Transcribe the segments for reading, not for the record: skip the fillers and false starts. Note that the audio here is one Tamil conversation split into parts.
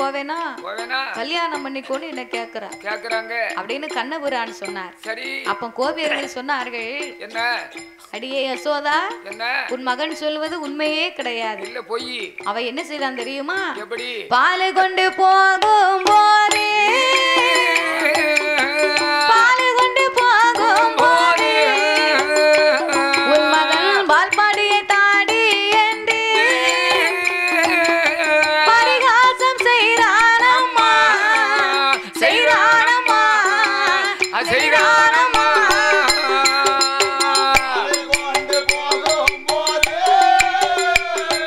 போவேனா கல்யாணம் பண்ணிக்கோன்னு என்ன கேக்குறாங்க அப்படின்னு கண்ணபுரான் சொன்னார். அப்ப கோபியர்கள் சொன்னார்கள், என்ன அடியே யசோதா, உன் மகன் சொல்வது உண்மையே கிடையாது, இல்ல பொய். அவ என்ன செய்தான் தெரியுமா? பாலை கொண்டு போகும் போதே உன் மகன் பால்பாடியை தாடி என்று பரிகாசம் செய்றானம்மா செய்றானம்மா செய்றானம்மா.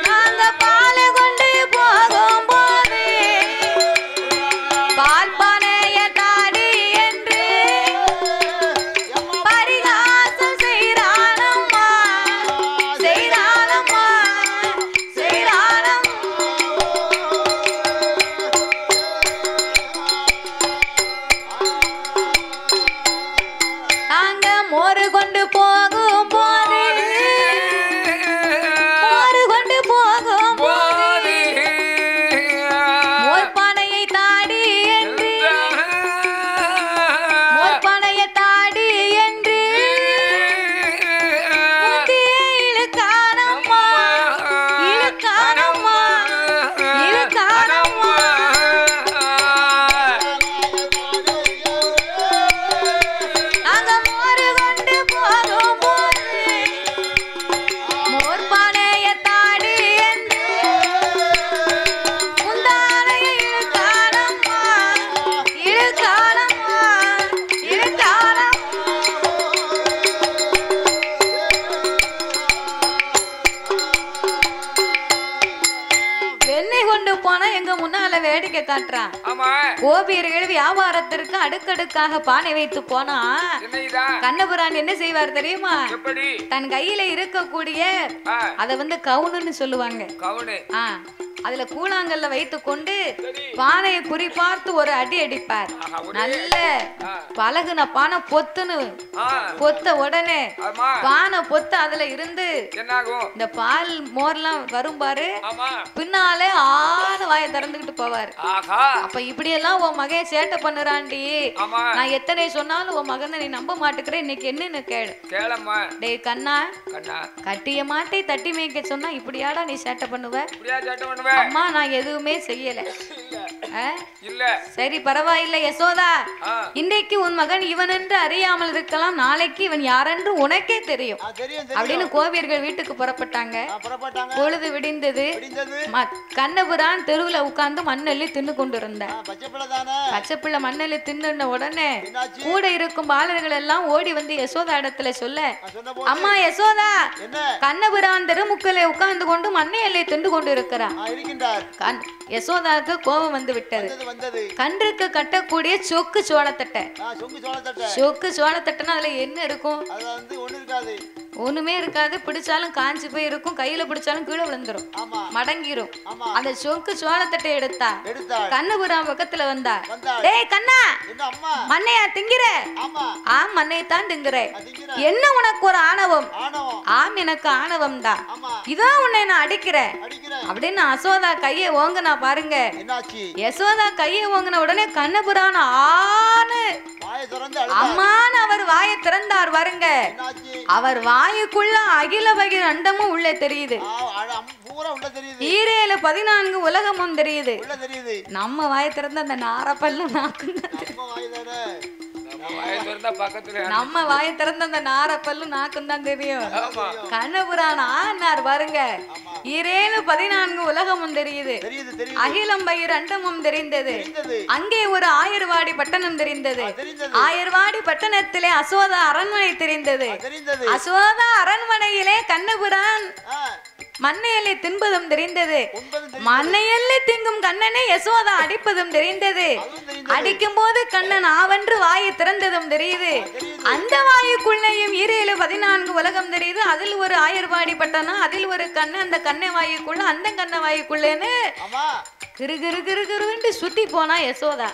நாங்க பாலை கொண்டு போகும் போது பால்பானையை தாடி என்று பரிகாசம் செய்றானம்மா செய்றானம்மா செய்றானம்மா. நாங்க மோரு கொண்டு போகும் போது மோரு கொண்டு போகும் போது மோர்பானையை தாடி என்று மோர்பானையை தாடி என்று முந்தியே இழுக்கானம்மா இழுக்கானம்மா இழுக்கானம்மா. நாங்க மோரு கொண்டு போகும் போது மோர்பானையை தாடி என்று முந்தானையை இழுக்கானம்மா இழுக்கானம்மா இழுக்கானம்மா. வெண்ணெய் கொண்டு போனா எங்க முன்னால வேடிக்கை காட்டுறான். கோபியர்கள் வியாபாரத்திற்கு அடுக்கடுக்காக பானை வைத்து போனா கண்ணபுரான் என்ன செய்வார் தெரியுமா? தன் கையில இருக்கக்கூடிய அத கவுனுன்னு சொல்லுவாங்க. அதுல கூழாங்கல்ல வைத்து கொண்டு பானையை குறிப்பார்த்து ஒரு அடி அடிப்பார். நல்ல பழகுன பானை பொத்துன்னு பொத்த உடனே பானை பொத்து அதுல இருந்து இந்த பால் மோர்லாம் வரும் பாரு, பின்னாலே ஆன வாயை திறந்துகிட்டு போவார். அப்ப இப்படி எல்லாம் உன் மகன் சேட்டை பண்ணுறான்டி, நான் எத்தனை சொன்னாலும் உன் மகனை நீ நம்ப மாட்டுக்கிறேன், இன்னைக்கு என்னன்னு கேளு. டேய் கண்ணா, கட்டிய மாட்டை தட்டி மேய்க்க சொன்னா இப்படியாடா நீ சேட்டை பண்ணுவ? அம்மா நான் எதுவுமே செய்யல. சரி பரவாயில்லை யசோதா, இன்றைக்கு உன் மகன் இவன் என்று அறியாமல் இருக்கலாம், நாளைக்கு இவன் யாரென்று உனக்கே தெரியும் அப்படின்னு கோபியர்கள் வீட்டுக்கு புறப்பட்டாங்க. பொழுது விடிந்தது. கண்ணபுரான் தெருவுல உட்கார்ந்து மண்ணெல்லி தின்னு கொண்டு இருந்தார். பச்சை பிள்ளை மண்ணெல்லி தின்னுன உடனே கூட இருக்கும் பாலர்கள் எல்லாம் ஓடி வந்து யசோதா இடத்துல சொல்ல, அம்மா யசோதா, கண்ணபுரான் தெருமுக்களை உட்கார்ந்து கொண்டு மண்ணை எல்லை தின்று கொண்டு இருக்கிறான். யசோதாவுக்கு கோபம் வந்து விட்டது. கன்றுக்கு கட்டக்கூடிய சொக்கு சோளத்தட்டை. சொக்கு சோளத்தட்டைன்னா அதுல என்ன இருக்கும்? ஒண்ணுமே இருக்காது. பிடிச்சாலும் காஞ்சி போய் இருக்கும், கையில பிடிச்சாலும் கீழே விழுந்துரும், மடங்கிரும். அந்த சொக்கு சோளத்தட்டை எடுத்தா கண்ணபுரான் பக்கத்துல வந்தா, டேய் கண்ணா, மண்ணையா திங்கிற? ஆம் மண்ணையத்தான் திங்குறேன். என்ன உனக்கு ஒரு ஆணவம்? ஆம் எனக்கு ஆணவம் தான், இதான் உன்னை நான் அடிக்கிறேன் அப்படின்னு யசோதா கையை ஓங்குனா பாருங்க. யசோதா கையை ஓங்குன உடனே கண்ணபுரான் ஆணு அம்மான்னு அவர் வாயை திறந்தார் பாருங்க. அவர் வாயுக்குள்ள அகில பகிர் அண்டமும் உள்ள தெரியுது, ஈரேல 14 உலகமும் தெரியுது. நம்ம வாயை திறந்த அந்த நாரப்பல்லு நாக்கும் நம்ம வாயை திறந்த அந்த நாரப்பல்லு நாக்கும் தான் தெரியும். கண்ணபுரான் ஆனார் பாருங்க. ஈரேல 14 உலகமும் தெரியுது, அகிலம் பயிர் அண்டமும் தெரிந்தது. அங்கே ஒரு ஆயர்வாடி பட்டணம் தெரிந்தது. ஆயர்வாடி பட்டணத்திலே அசோதா அரண்மனை தெரிந்தது. அசோதா அரண்மனையிலே கண்ணபுரான் மண்ணையல்லை தின்பதும் தெரிந்தது. மண்ணையல்லை திங்கும் கண்ணனை யசோதா அடிப்பதும் தெரிந்தது. அடிக்கும் போது கண்ணன் ஆவென்று வாயை திறந்ததும் தெரியுது. அந்த வாயுக்குள்ளேயும் ஈரேழு 14 உலகம் தெரியுது. அதில் ஒரு ஆயர்வாடி பட்டணம், அதில் ஒரு கண்ணன், அந்த கண்ணை வாயுக்குள்ள, அந்த கண்ணை வாயுக்குள்ளேன்னு கிரு கிரு கிரு கிருன்னு சுத்தி போனா யசோதா.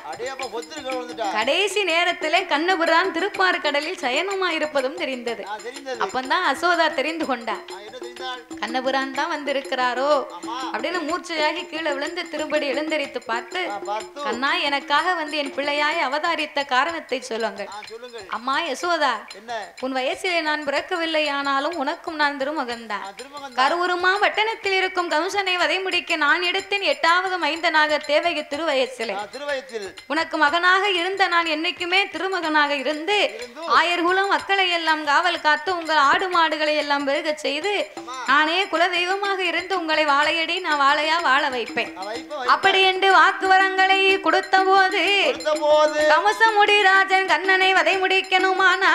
கடைசி நேரத்திலே கண்ணபுரான் திருப்பாறு கடலில் சயனமா இருப்பதும் தெரிந்தது. அப்பந்தான் யசோதா தெரிந்து கொண்டா, கண்ணபுரான் தான் வந்திருக்கிறாரோ அப்படின்னு மூர்ச்சையாகி கீழே விழுந்து திரும்படி எழுந்தரித்து பார்த்து, கண்ணா எனக்காக வந்து என் பிள்ளையாய் அவதாரித்த காரணத்தை சொல்லுங்க. அம்மா யசோதா, உன் வயசிலே நான் பிறக்கவில்லை, ஆனாலும் உனக்கும் நான் திருமகன்தான். கருவுருமா வட்டணத்தில் இருக்கும் கம்சனை வதை முடிக்க நான் எடுத்தேன் 8வது மைந்தனாக தேவகி திருவயசிலே. உனக்கு மகனாக இருந்த நான் என்னைக்குமே திருமகனாக இருந்து ஆயர்குலம் மக்களை எல்லாம் காவல் காத்து உங்கள் ஆடு மாடுகளை எல்லாம் பெருக செய்து நானே குலதெய்வமாக இருந்து உங்களை வாழையடி நான் வாழையா வாழ வைப்பேன். அப்படி என்று வாக்குவரங்களை கொடுத்த போது கமசமுடி ராஜன் கண்ணனை வதை முடிக்கணுமானா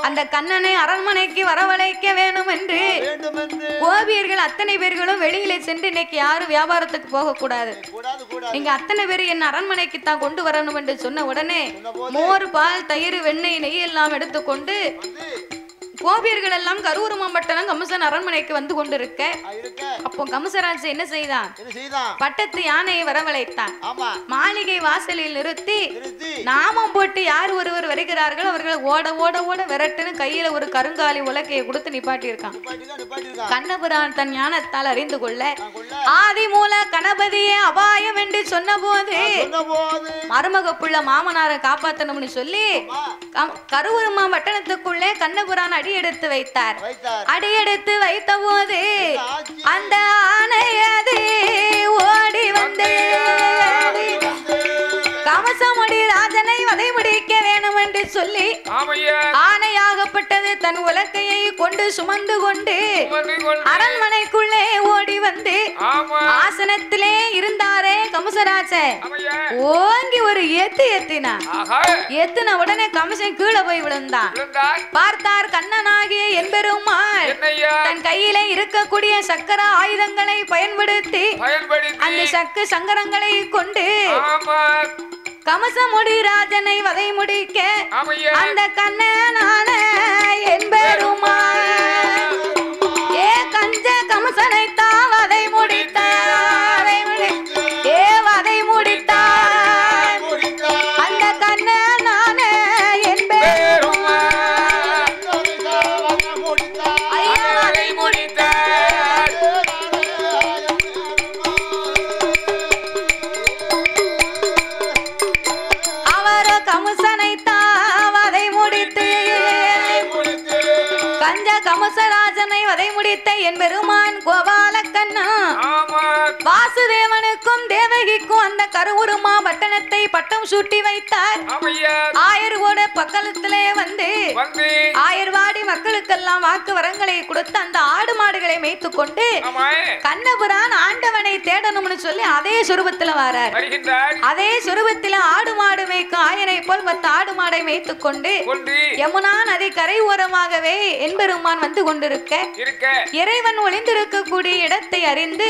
அந்த கண்ணனை அரண்மனைக்கு வரவழைக்க வேணும் என்று கோபியர்கள் அத்தனை பேர்களும் வெளியிலே சென்று இன்னைக்கு யாரும் வியாபாரத்துக்கு போக கூடாது, நீங்க அத்தனை பேர் என் அரண்மனைக்கு தான் கொண்டு வரணும் என்று சொன்ன உடனே மோர் பால் தயிர் வெண்ணெய் நெய் எல்லாம் எடுத்துக்கொண்டு கோபியர்கள் எல்லாம் கரூரமாம்பட்டணம் கம்சன் அரண்மனைக்கு வந்து கொண்டிருக்க, அப்போ கம்சராஜ் என்ன செய்தான்? பட்டத்து யானையை வரவழைத்தான். மாளிகை வாசலில் நிறுத்தி நாமம் போட்டு யார் ஒருவர் வருகிறார்கள் அவர்களை ஓட ஓட ஓட விரட்டுன்னு கையில ஒரு கருங்காலி உலக்கையை கொடுத்து நிப்பாட்டி இருக்கான். கண்ணபுரான் தன் ஞானத்தால் அறிந்து கொள்ள ஆதி மூல கணபதியே அபாயம் என்று சொன்ன போது மருமக புள்ள மாமனாரை காப்பாற்றணும்னு சொல்லி கரூரமா பட்டணத்துக்குள்ளே கண்ணபுரான் அடியெடுத்து வைத்தார். அடியெடுத்து வைத்த போது அந்த ஆணையது ஓடி வந்து கமசமுடி ராஜனை வதை முடிக்க வேணும் என்று சொல்லி ஆணையாகப்பட்டது தன் உலக்கையை கொண்டு சுமந்து கொண்டு அரண்மனைக்குள்ளே ஓடி வந்து ஆசனத்திலே இருந்தாரே கமசராஜ ஓங்கி ஒரு எத்தின உடனே கமசன் கீழே போய் விழுந்தான். பார்த்தார் கண்ணனாகிய என்பெருமாள் தன் கையிலே இருக்கக்கூடிய சக்கர ஆயுதங்களை பயன்படுத்தி அந்த சக்கு சங்கரங்களை கொண்டு கமசமுடி ராஜனை வதை முடிக்க அந்த கண்ணனான என்பெருமாள் ஏ கஞ்ச கமசனை தான் வதை முடித்தார், ஏ வதை முடித்தார் அந்த கண்ணனான என்பெருமாள் ஐயா வதை முடித்தார். அவர் கமசனை தான் வதை முடித்து கஞ்ச கமசராஜனை வதை முடித்த என் பெருமான் கோபால கண்ணா வாசுதேவனுக்கும் தேவகிக்கும் அந்த கருவுருமா பட்டணத்தை பட்டம் சூட்டி வைத்தார். ஆயர்வோட பக்கத்திலே வந்து ஆயர்வாடி மக்களுக்கெல்லாம் வாக்கு வரங்களை கொடுத்து அந்த ஆடு மாடுகளை மேய்த்து கொண்டு கண்ணபுரான் ஆண்டவனை தேடணும்னு சொல்லி அதே சுரூபத்துல வரார். அதே சுரூபத்துல ஆடு மாடு மேய்க்கும் ஆயனை போல் 10 ஆடு மாடை மேய்த்து கொண்டு யமுனா நதி கரை ஓரமாகவே என்பெருமான் வந்து கொண்டிருக்க இறைவன் ஒளிந்திருக்கக்கூடிய இடத்தை அறிந்து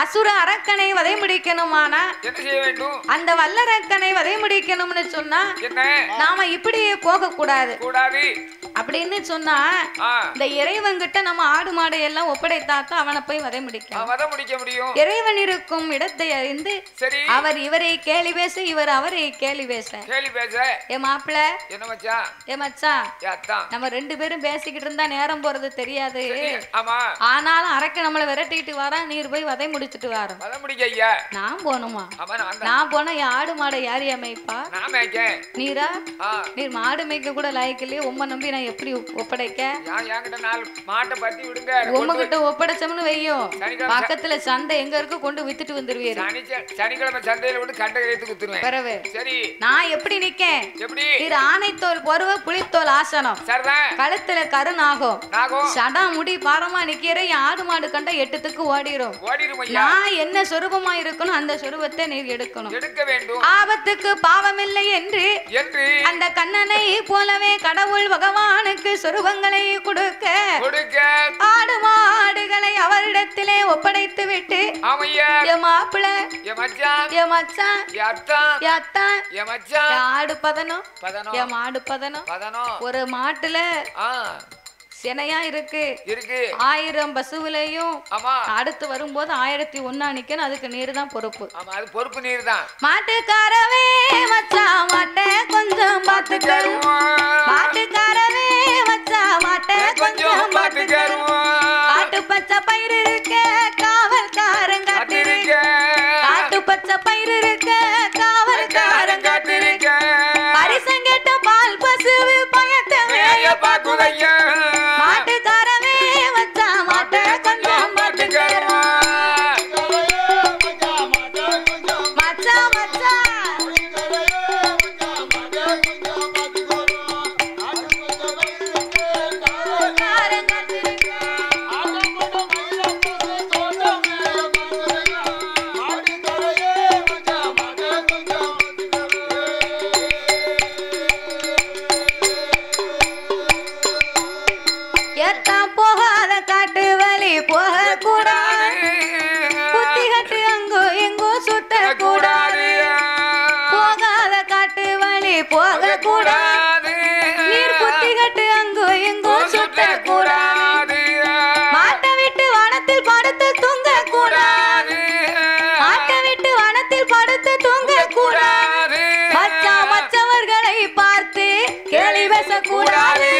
அசுர அரக்கனை வதை முடிக்கணுமானா என்ன செய்ய வேண்டும்? அந்த வல்லரக்கனை வதை முடிக்கணும்னு சொன்னா நாம இப்படியே போக கூடாது அப்படின்னு சொன்னா இந்த இறைவன் கிட்ட நம்ம ஆடு மாடை எல்லாம் ஒப்படைத்தாக்க அவனை போய் வதை முடிக்க முடியும். இறைவன் இருக்கும் இடத்தை அறிந்து அவர் இவரை கேலி பேச இவர் அவரை கேலி பேச ஏ மாப்பிள ஏ மச்சான் நம்ம 2 பேரும் பேசிக்கிட்டு இருந்தா நேரம் போறது தெரியாது. ஆனாலும் அரக்க நம்மளை விரட்டிட்டு வரா, நீர் போய் வதை முடிச்சுட்டு வரோம். நான் போகணுமா? நான் போனா ஆடு மாடை யார் அமைப்பா? நீரா? நீர் மாடு மேய்க்க கூட லாய்க்கலையே, உம்மை நம்பி நான் எப்படி ஒப்படைக்க? உம்மகிட்ட ஒப்படைச்சோம்னு வையும் பக்கத்துல சந்தை எங்க இருக்கு கொண்டு வித்துட்டு வந்துருவீரு. சனிக்கிழமை சந்தையில கொண்டு கண்ட கைத்து குத்துருவேன். பிறகு நான் எப்படி நிக்கேன்? திரு ஆனைத்தோல் பொருவ புலித்தோல் ஆசனம், கழுத்துல கருநாகம், சடா முடி பாரமா நிக்கிற ஆடு மாடு கண்ட 8 திக்கு ஓடிரும். நான் என்ன சொரூபமா இருக்கணும் அந்த சொரூபத்தை நீர் எடுக்கணும். ஆபத்துக்கு பாவமில்லை என்று அந்த கண்ணனை போலவே கடவுள் பகவானுக்கு சொரூபங்களை கொடுக்க ஆடு மாடுகளை அவரிடத்திலே ஒப்படைத்து விட்டு மாப்பிள ஆடு பதனம் மாடு பதனம் ஒரு மாட்டுல சினையா இருக்கு இருக்கு 1000 பசுவிலையும் ஆமா அடுத்து வரும்போது 1001 நிக்கணும். அதுக்கு நீர் தான் பொறுப்பு. ஆமா அது பொறுப்பு நீர் தான். மாட்டுக்காரவே மச்சா மாட்டை கொஞ்சம் பாத்துக்கணும். மாட்டுக்காரவே மச்சா மாட்டை கொஞ்சம் பாத்துக்கணும். காட்டு பச்சை பயிர் இருக்க காவல்காரன் காத்திருக்க. காட்டு பச்சை பயிர் இருக்க காவல்காரன் காத்திருக்க. பரிசங்கட்ட பால் பசுவு பயத்தை மேய பாக்குதையா. மாட்டுக்காரவே மச்சா மாட்டை கொஞ்சம் பாத்துக்கணும். மச்சா மச்சா போகாத காட்டு வழி போக கூடாது. புத்தி கட்டு அங்கோ எங்கோ சுத்த கூடாது. போகாத காட்டு வழி போக கூடாது. நீர் புத்தி கட்டு அங்கோ எங்கோ சுத்த கூடாது. மாட்டை விட்டு வனத்தில் படுத்து தூங்க கூடாது. மாட்டை விட்டு வனத்தில் படுத்து தூங்க கூடாது. மச்சா மற்றவர்களை பார்த்து கேலி பேசக்கூடாது.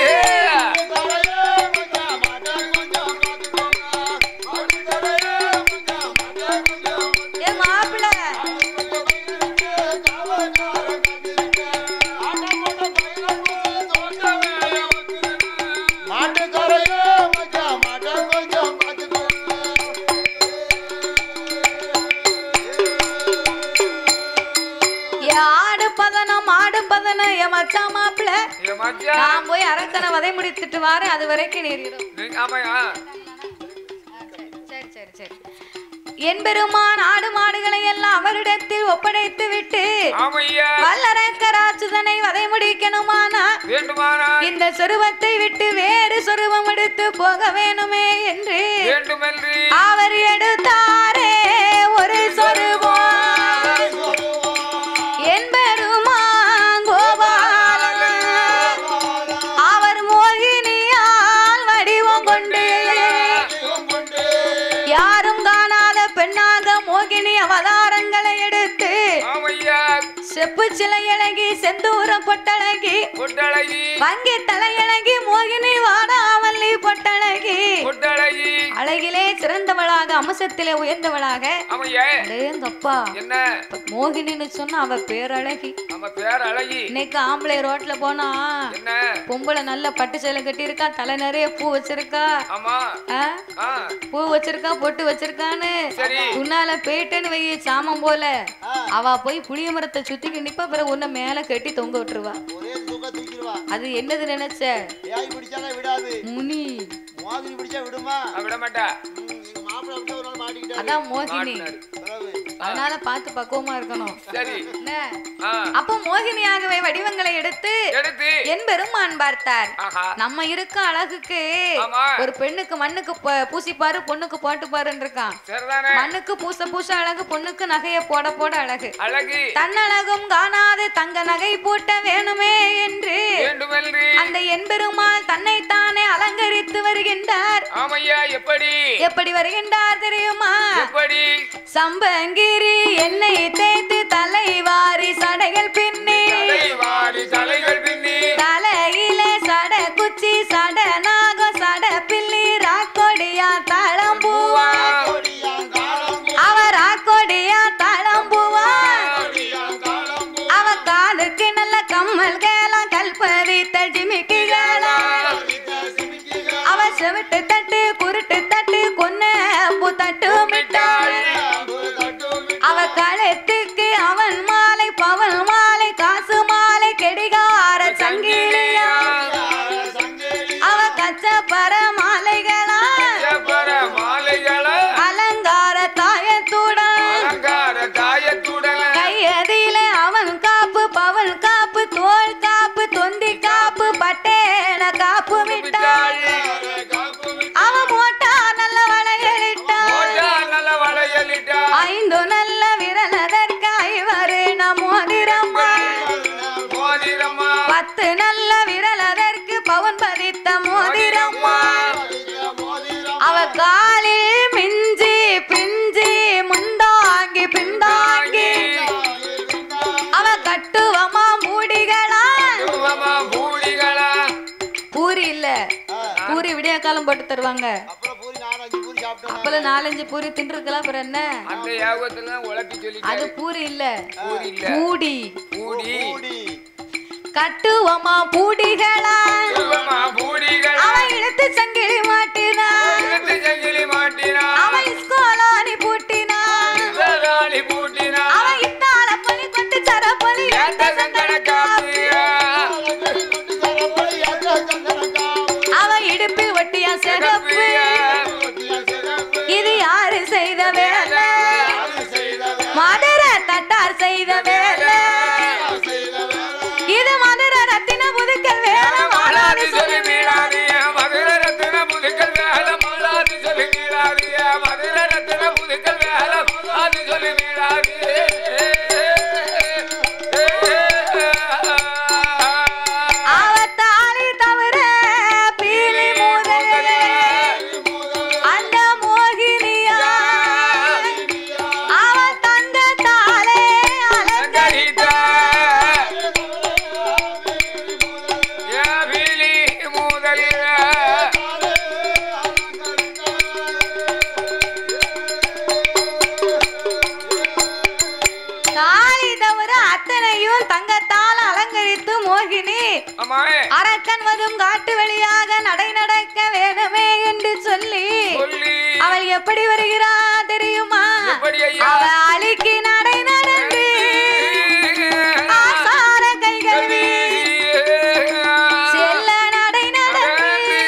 நான் போய் அரக்கனை வதை முடித்துட்டு வாரேன். அது வரைக்கும் நேரிடும். சரி சரி சரி. என் பெருமான் ஆடு மாடுகளை எல்லாம் அவரிடத்தில் ஒப்படைத்து விட்டு வல்லரக்கராட்சுதனை வதை முடிக்கணுமானா இந்த சொருவத்தை விட்டு வேறு சொருவம் எடுத்து போக வேணுமே என்று அவர் எடுத்தாரே ஒரு சொருவம். என் பெருமான் கோபாலன் அவர் மோகினியால் வடிவம் கொண்டு யாரும் காணாத பெண்ணாக மோகினி அவதாரங்களை எடுத்து செப்பு சிலையழகி செந்தூரம் பொட்டழகி வங்கி தலையழகி மோகினி வாடாமல்லி பொட்டழகி அழகிலே சிறந்தவளாக அம்சத்திலே உயர்ந்தவளாக அப்பா மோகினின்னு சொன்னா அவ பேரழகி. இன்னைக்கு ஆம்பளை ரோட்ல போனா பொம்பளை நல்ல பட்டு சேலை கட்டி இருக்கா, தலை நிறைய பூ வச்சிருக்கா, பூ வச்சிருக்கா, பொட்டு வச்சிருக்கான்னு உன்னால போயிட்டேன்னு வை சாமம் போல அவ போய் புளிய மரத்தை சுத்திக்கு நிப்பா. பிறகு உன்ன மேல கட்டி தொங்க விட்டுருவா. அது என்னது நினைச்ச முனி விட மாட்டா. அதான் மோகினி. அதனால பார்த்து பக்குவமா இருக்கணும். அப்ப மோகினியாகவே வடிவங்களை எடுத்து என் பெருமான் பார்த்தார். நம்ம இருக்க அழகுக்கு ஒரு பெண்ணுக்கு மண்ணுக்கு பூசிப்பாரு, பொண்ணுக்கு போட்டு பாருன்னு இருக்கான். மண்ணுக்கு பூச பூச அழகு, பொண்ணுக்கு நகைய போட போட அழகு. தன்னழகும் காணாது தங்க நகை பூட்ட வேணுமே என்று அந்த என் பெருமாள் தன்னைத்தானே அலங்கரித்து வருகின்றார். எப்படி வருகின்றார் தெரியுமா? சம்பங்கிரி எண்ணெய் தேய்த்து தலைவாரி சடைகள் பின்னி தலையிலே சட குச்சி சட நாகம் சட பில்லி ராக்கோடியா தாளம்பூவா அவ ராக்கோடியா தாளம்பூவா அவ காலுக்கு நல்ல கம்மல் கேலாம் கல்பதித்த ஜிமிக்கிகளா அவ செவிட்டு தட்டு குருட்டு தட்டு கொன்னம்பு தட்டு மிட்டாள் அவ கழுத்துக்கு அவன் மாலை பவன் மாலை காசு மாலை கெடிகார சங்கிலியா அவ கச்சப்பர மாலைகளா அலங்கார தாயத்துடன் கையதிலே அவன் காப்பு பவன் காப்பு தோல் காப்பு தொந்தி காப்பு பட்டே காலம் போட்டு தருவாங்க. அப்பல 4-5 பூரி தின்றுக்கலாம். அப்புறம் என்ன? அந்த யாகத்துல உலப்பி சொல்லி அது பூரி இல்ல, பூரி இல்ல, பூடி. பூடி கட்டுவமா பூடிகளா, பூடிகள் அவன் இழுத்து சங்கிலி மாட்டினா, சங்கிலி மாட்டினா, அவன் இஸ்கோலானி பூட்டினா, பூட்டினா, அவன் இத்தால பலி கொண்டு சரபலி ஏத்த சங்கட காப்பியா, அவன் இடுப்பில் ஒட்டியா சிகப்பு. இது யாரு செய்த வேலை? மதுரை தட்டார் செய்த வேலை. இது மதுரை ரத்தின முதுக்கல் வேலை. மாலாதி சொல்லி மீளாதிய, மதுரை ரத்தின முதுக்கல் வேலை. மாலாதி சொல்லி மீளாதிய, மதுரை ரத்தின முதுக்கல் வேலை. மாலாதி சொல்லி மீளாதிய. அவத்தாலி தவிர பீலி மூதலே அந்த மோகினியா, அவ தங்கத்தாலே அலங்கரித்த தாலி தவிர அத்தனையும் தங்கத்தால் அலங்கரித்து மோகினி அரக்கன் வரும் காட்டு வழியாக நடை நடக்க வேணுமே என்று சொல்லி அவள் எப்படி வருகிறா தெரியுமா? அவ அலிக்கு நடை நடந்து ஆசார கைகள் செல்ல நடை நடந்து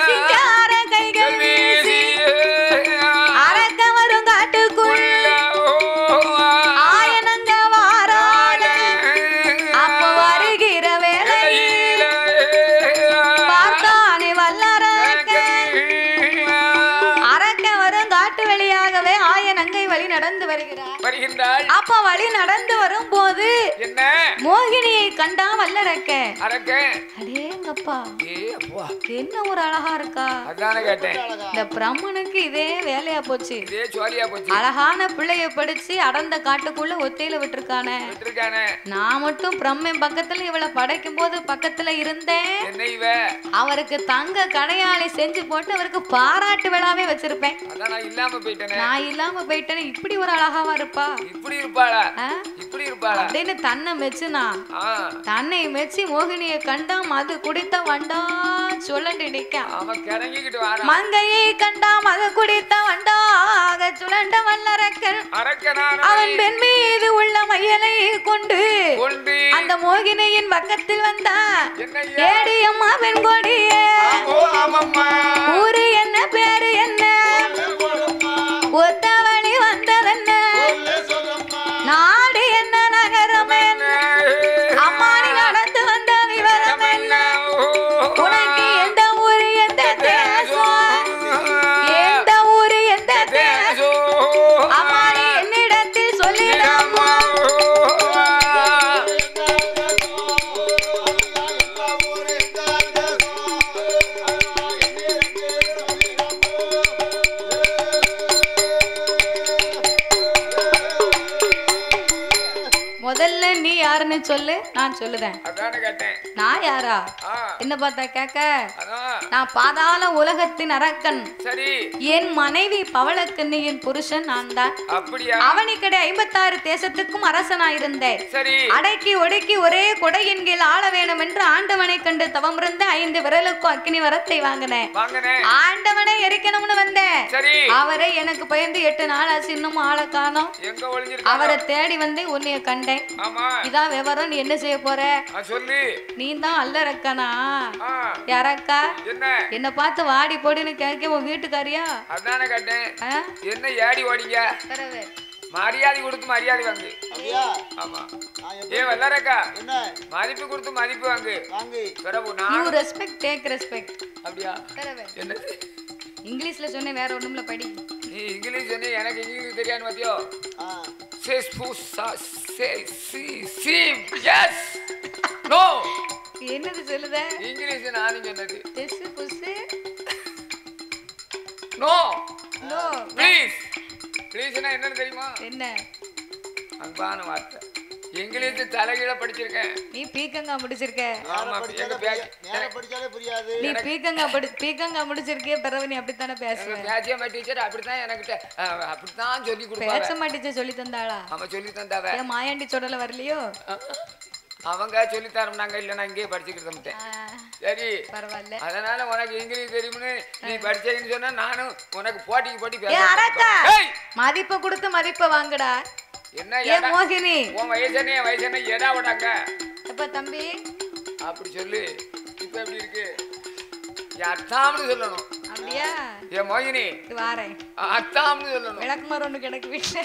சிங்கார கைகள் வீசி அரக்க வரும் காட்டுக்குள் ஆயனங்க வாராள. அப்ப வருகிற வேளையில் பார்த்தானே வல்லரக்க, அரக்க வரும் காட்டு வழியாகவே ஆயனங்கை வழி நடந்து வருகிறார். அப்ப வழி நடந்து வரும் போது என்ன மோகினியை கண்டா வல்லரக்க. அரக்கன் அடேங்கப்பா, அப்பா என்ன ஒரு அழகா இருக்கா. அதானே கேட்டேன். இந்த பிரம்மனுக்கு இதே வேலையா போச்சு. இதே ஜோலியா போச்சு. அழகான பிள்ளைய படிச்சு அடர்ந்த காட்டுக்குள்ள ஒத்தையில விட்டுருக்கானே. நான் மட்டும் பிரம்மன் பக்கத்துல இவளை படைக்கும் போது பக்கத்துல இருந்தேன். என்ன இவ அவருக்கு தங்க கடையாளி செஞ்சு போட்டு அவருக்கு பாராட்டு விழாவே வச்சிருப்பேன். அதான் நான் இல்லாம போயிட்டேனே. நான் இல்லாம போயிட்டேனே. இப்படி ஒரு அழகாவா இருப்பா, இப்படி இருப்பாளா, இப்படி இருப்பாளா அப்படின்னு தன்னை மெச்சுனா. தன்னை மெச்சி மோகினியை கண்டா மது குடித்த வண்டா சுழண்டு நிக்க. மங்கையை கண்டா மது குடித்த வண்டாக சுழண்ட வல்லரக்கன் அவன் பெண் மீது உள்ள மையலை கொண்டு அந்த மோகினியின் பக்கத்தில் வந்தா. ஏடி அம்மா பெண் கொடியே, ஊரு என்ன பேரு என்ன, ஒத்த வழி வந்ததென்ன, நாடு என்ன நகரம் என்ன, அம்மாடி நடந்து வந்த விவரம் என்ன, உனக்கு எந்த ஊரு எந்த தேசம், எந்த ஊரு எந்த தேசம், அம்மாடி என்னிடத்தில் சொல்லிடாமா. முதல்ல நீ யாருன்னு சொல்லு, நான் சொல்லுதேன். நான் யாரா? என்ன பார்த்தா கேக்க? நான் பாதாள உலகத்தின் அரக்கன். என் மனைவி பவளக்கன்னியின் புருஷன் நான் தான். அவனிக்கடை 56 தேசத்துக்கும் அரசனாயிருந்தேன். அடக்கி ஒடுக்கி ஒரே கொடையின் கீழ் ஆள வேணும் என்று ஆண்டவனை கண்டு தவம் இருந்து 5 விரலுக்கும் அக்னி வரத்தை வாங்கினேன். ஆண்டவனை எரிக்கணும்னு வந்தேன். அவரை எனக்கு பயந்து 8 நாள் ஆச்சு, இன்னும் ஆளை காணோம். அவரை தேடி வந்து உன்னைய கண்டேன். இதான் விவரம். நீ என்ன செய்ய போற சொல்லு. நீ தான் அல்லறக்கனா? யாரக்கா? என்ன பார்த்து வாடி போடுன்னு கேட்க உன் வீட்டுக்காரியா? அதானே கேட்டேன். என்ன ஏடி ஓடிங்க? மரியாதை கொடுத்து மரியாதை வாங்கு. ஆமா, ஏ வல்லரக்கா, மதிப்பு கொடுத்து மதிப்பு வாங்கு. You respect take respect. அப்படியா? என்ன இங்கிலீஷ்ல சொன்னே, வேற ஒண்ணும்ல படி. நீ இங்கிலீஷ் சொன்னே, எனக்கு இங்கிலீஷ் தெரியாது பாத்தியோ. சேஸ் புசா சே சி சீம் எஸ் நோ. என்னது சொல்லுத? இங்கிலீஷ் நானும் சொன்னது. எஸ் புஸ் நோ நோ ப்ளீஸ். ப்ளீஸ்னா என்னன்னு தெரியுமா? என்ன? அன்பான வார்த்தை. இங்கிலீஷ் தலைகீழ படிச்சிருக்கேன். நீ பீக்கங்கா முடிச்சிருக்க. ஆமா, எங்க படிச்சாலே புரியாது. நீ பீக்கங்கா முடிச்சிருக்கே, பிறகு நீ அப்படித்தானே பேசுவ. பேசியம்மா டீச்சர் அப்படித்தான் எனக்கு அப்படித்தான் சொல்லி கொடுப்பாங்க. பேசம்மா டீச்சர் சொல்லி தந்தாளா? ஆமா சொல்லி தந்தாவ. ஏன் மாயாண்டி சொடல வரலையோ? அவங்க சொல்லி தரம்னாங்க, இல்ல நான் இங்கேயே படிச்சுக்கிட்டு. சரி பரவாயில்ல. அதனால உனக்கு இங்கிலீஷ் தெரியும்னு நீ படிச்சேன்னு சொன்னா நானும் உனக்கு போட்டி பேசுறேன். மதிப்பை கொடுத்து மதிப்பை வாங்குடா. என்ன மோகினி உன் வயசனே எடா விடாங்க. எப்ப தம்பி அப்படி சொல்லு. இப்ப எப்படி இருக்கு? அத்தாம்னு சொல்லணும். அப்படியா? ஏ மோகினி வாரேன். அத்தாம்னு சொல்லணும். விளக்குமாறு ஒண்ணு கிடக்கு வீட்டுல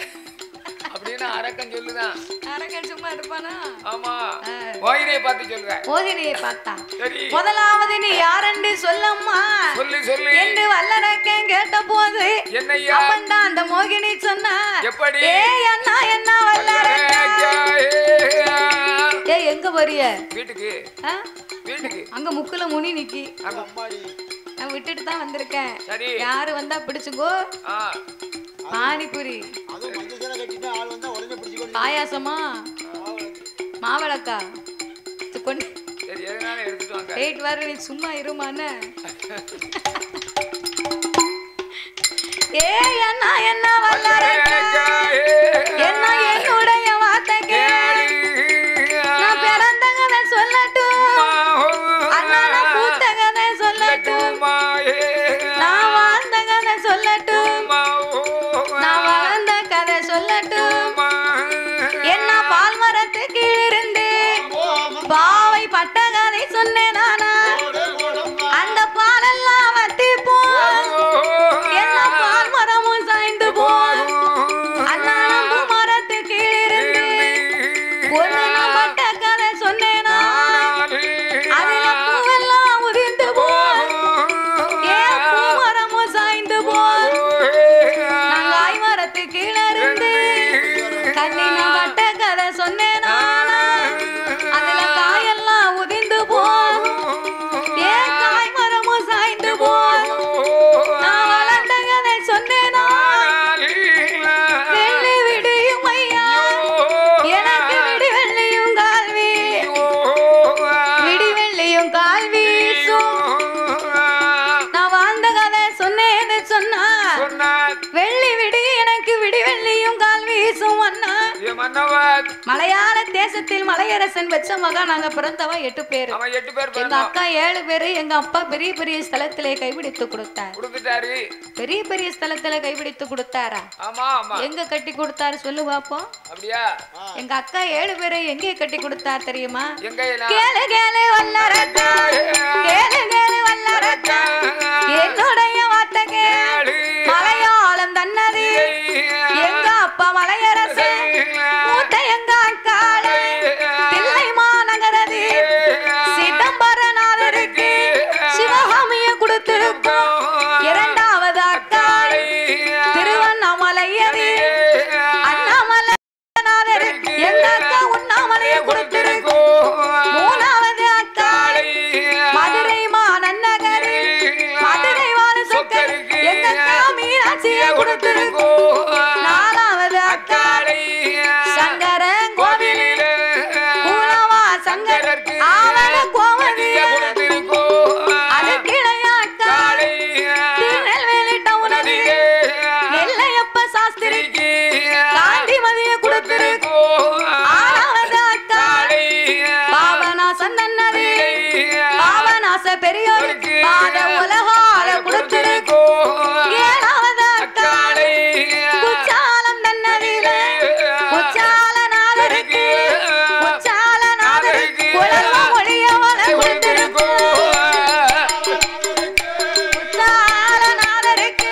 அப்படின்னா அரக்கன் சொல்லுதான். அரக்கன் சும்மா இருப்பானா? ஆமா, மோகினியை பார்த்து சொல்றேன். மோகினியை பார்த்தா முதலாவது நீ யாரென்று சொல்லம்மா சொல்லு என்று வல்லரக்கன் கேட்ட போது என்னையா அப்பண்டா அந்த மோகினி சொன்னா, எப்படி என்ன வல்லரக்கா எங்க போறிய? வீட்டுக்கு. அங்க முக்குல முனி நிக்கி. நான் விட்டுட்டு தான் வந்திருக்கேன். யாரு வந்தா பிடிச்சுக்கோ. பானிபூரி பாயாசமா மாவளக்கா கொண்டு போயிட்டு வர. நீ சும்மா இருமான. என்ன வல்லரக்கா என்ன என்னுடைய வார்த்தை கேளு. நான் பிறந்த கதை சொல்லட்டும், அண்ணா நான் பூத்த கதை சொல்லட்டும், நான் வாழ்ந்த கதை சொல்லட்டும், நான் வாழ்ந்த கதை சொல்லட்டும். என்ன பால் மரத்து கீழிருந்து பாவை பட்ட கதை சொன்னேன் நானா. அந்த பாலெல்லாம் வத்தி போ, என்ன பால் மரமும் சாய்ந்து போ. அண்ணா மரத்து கீழிருந்து ஒண்ணு நான் பட்ட கதை சொன்னேனா. அதுல பூவெல்லாம் உதிர்ந்து போ, ஏன் பூ மரமும் சாய்ந்து போ. நான் காய் மரத்து கீழே இருந்து கண்ணி நான் பட்ட கதை சொன்னேனா. அதுல காயெல்லாம் உதிர்ந்து போ, ஏன் காய் மரமும் சாய்ந்து போ. நான் வளர்ந்த கதை சொன்னேனா. வெள்ளி விடியும் ஐயா எனக்கு விடி வெள்ளியும் கால்வி, விடி வெள்ளியும் கால்வி. நான் வாழ்ந்த கதை சொன்னேன்னு சொன்னா வெள்ளி விடி எனக்கு விடி வெள்ளியும் கால் வீசும் அண்ணா. மலையாள தேசத்தில் மலையரசன் வச்ச மகா நாங்க பிறந்தவன் 8 பேரு. எங்க அக்கா 7 பேரு. எங்க அப்பா பெரிய பெரிய ஸ்தலத்திலே கைபிடித்து கொடுத்தாரு. பெரிய பெரிய ஸ்தலத்துல கைபிடித்து கொடுத்தாரா? எங்க கட்டி கொடுத்தாரு சொல்லு பாப்போம். எங்க அக்கா 7 பேரை எங்கே கட்டி கொடுத்தார் தெரியுமா? கேளு கேளு வல்லரக்கா, கேளு கேளு வல்லரக்கா, என்னுடைய வார்த்தை கேளு. மலையாளம் தன்னது எங்க அப்பா மலையரசன், மூத்த எங்க அக்காளு தில்லை மாநகரது சிதம்பரநாதருக்கு சிவகாமிய கொடுத்திருக்கோம். இரண்டாவது அக்காளு திருவண்ணாமலையது அண்ணாமலைநாதருக்கு எங்க அக்கா உண்ணாமலைய கொடுத்திருக்கோம். மூணாவது அக்காளு மதுரை மாநகரு மதுரை வாழ சொக்கர் எங்க அக்கா மீனாட்சிய கொடுத்திருக்கோம். நாலாவது அக்காளு சங்கரன் கோவில் கூலவா சங்கர் ஆவண கோவதிய அதுக்கு இளைய அக்காளு திருநெல்வேலி டவுனது நெல்லையப்ப சாஸ்திரி காந்திமதிய கொடுத்திருக்கோம். ஆறாவது அக்காளு பாபநாசன் தன்னது பாபநாச பெரியோருக்கு பாத உலகால கொடுத்திருக்கோம். ஏழாவது அக்காளு குச்சாலம் தன்னதில குச்சாலநாதருக்கு குச்சாலநாதருக்கு உலக மொழியவன கொடுத்திருக்கோம். குச்சாலநாதருக்கு